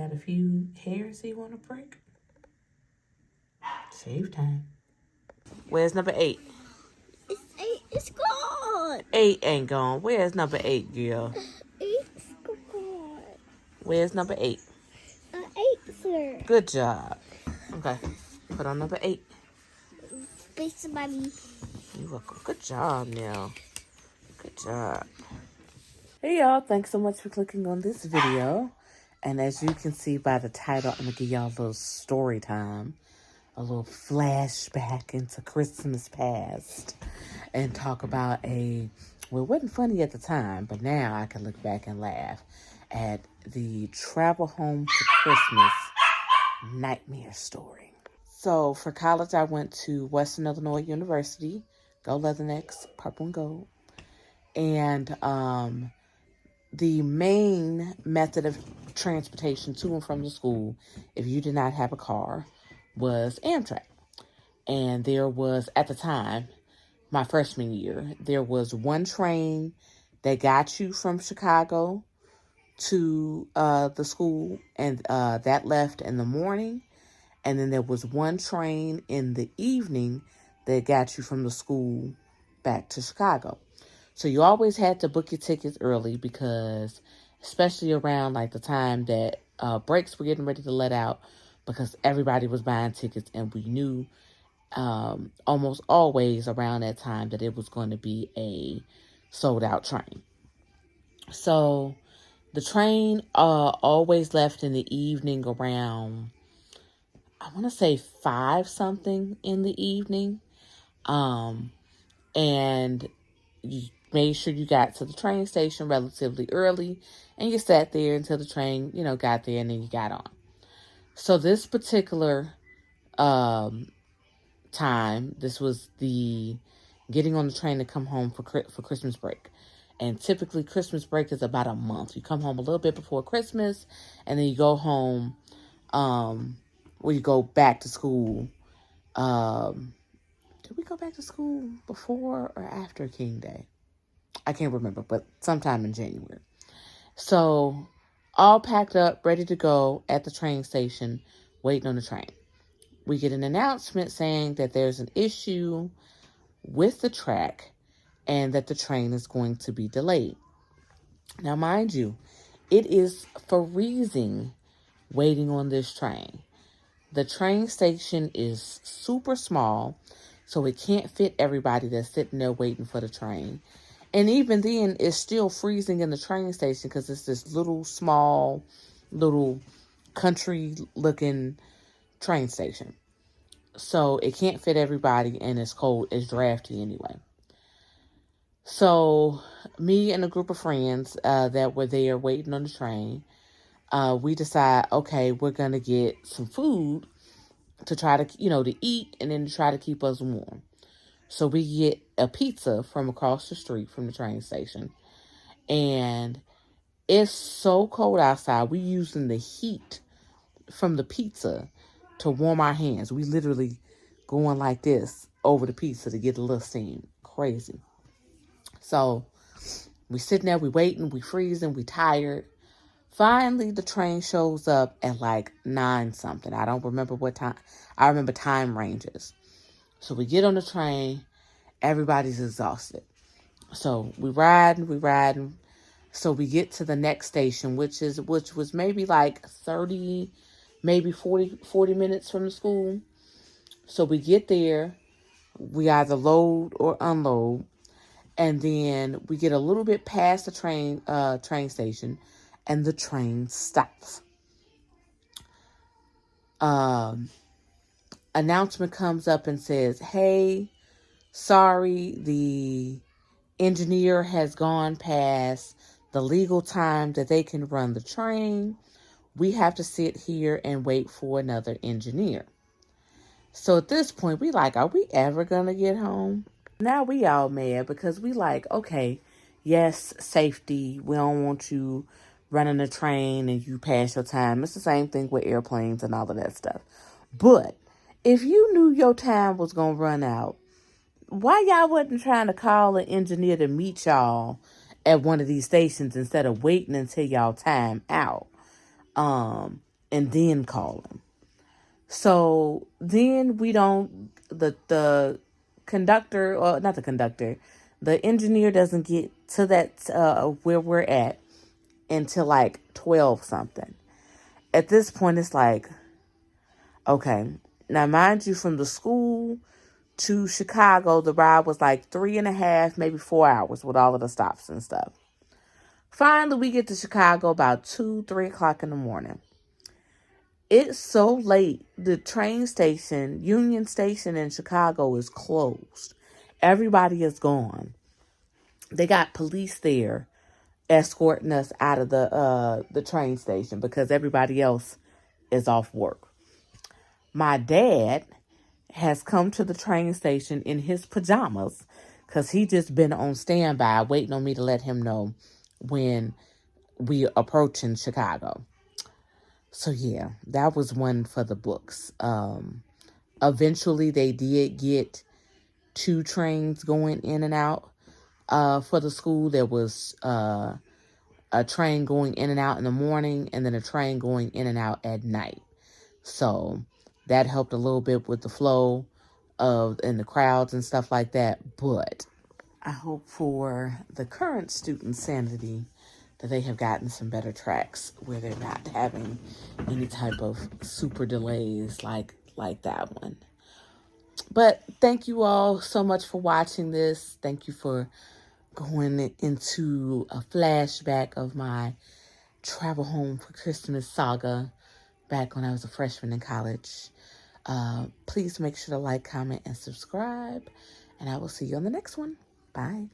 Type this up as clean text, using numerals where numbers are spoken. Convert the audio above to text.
got a few hairs you want to break? Shave time. Where's number 8? It's 8. It's gone. 8 ain't gone. Where's number 8, girl? 8's gone. Where's number 8? 8's there. Good job. Okay. Put on number 8. Thanks, Mommy. You're welcome. Good job, now. Good job. Hey, y'all. Thanks so much for clicking on this video. And as you can see by the title, I'm going to give y'all a little story time. A little flashback into Christmas past. And talk about well, it wasn't funny at the time, but now I can look back and laugh at the travel home for Christmas nightmare story. So for college, I went to Western Illinois University. Go Leathernecks, purple and gold. And the main method of transportation to and from the school, if you did not have a car, was Amtrak. And there was, at the time, my freshman year, there was one train that got you from Chicago to the school, and that left in the morning. And then there was one train in the evening that got you from the school back to Chicago. So you always had to book your tickets early because, especially around like the time that breaks were getting ready to let out, because everybody was buying tickets, and we knew almost always around that time that it was going to be a sold out train. So the train always left in the evening around, I want to say 5 something in the evening. And you made sure you got to the train station relatively early, and you sat there until the train, got there, and then you got on. So this particular time, this was the getting on the train to come home for Christmas break. And typically Christmas break is about a month. You come home a little bit before Christmas, and then you go home, you go back to school. Did we go back to school before or after King Day? I can't remember, but sometime in January. So all packed up, ready to go at the train station, waiting on the train. We get an announcement saying that there's an issue with the track and that the train is going to be delayed. Now, mind you, it is freezing waiting on this train. The train station is super small, so it can't fit everybody that's sitting there waiting for the train. And even then, it's still freezing in the train station because it's this small, country-looking train station. So it can't fit everybody, and it's cold. It's drafty anyway. So me and a group of friends that were there waiting on the train, we decide, okay, we're going to get some food to try to, to eat, and then to try to keep us warm. So we get a pizza from across the street from the train station. And it's so cold outside. We using the heat from the pizza to warm our hands. We literally going like this over the pizza to get a little steam. Crazy. So we sitting there, we waiting, we freezing, we tired. Finally, the train shows up at like 9 something. I don't remember what time. I remember time ranges. So we get on the train. Everybody's exhausted. So we riding. So we get to the next station, which was maybe like 30, maybe 40 minutes from the school. So we get there. We either load or unload. And then we get a little bit past the train station, and the train stops. Announcement comes up and says, hey, sorry, the engineer has gone past the legal time that they can run the train. We have to sit here and wait for another engineer. So at this point, we like, are we ever going to get home? Now we all mad because we like, okay, yes, safety. We don't want you running a train and you pass your time. It's the same thing with airplanes and all of that stuff. But if you knew your time was going to run out, why y'all wasn't trying to call an engineer to meet y'all at one of these stations instead of waiting until y'all time out? and then call him. So then the conductor, or not the conductor, the engineer doesn't get to that where we're at until like 12 something. At this point, it's like, okay, now mind you, from the school to Chicago, the ride was like 3.5, maybe 4 hours with all of the stops and stuff. Finally, we get to Chicago about 2, 3 o'clock in the morning. It's so late. The train station, Union Station in Chicago, is closed. Everybody is gone. They got police there escorting us out of the train station because everybody else is off work. My dad has come to the train station in his pajamas because he just been on standby waiting on me to let him know when we approaching Chicago. So yeah, that was one for the books. Eventually they did get 2 trains going in and out for the school. There was a train going in and out in the morning and then a train going in and out at night. So that helped a little bit with the flow and the crowds and stuff like that. But I hope for the current student sanity that they have gotten some better tracks where they're not having any type of super delays like that one. But thank you all so much for watching this. Thank you for going into a flashback of my travel home for Christmas saga back when I was a freshman in college. Please make sure to like, comment, and subscribe. And I will see you on the next one. Bye.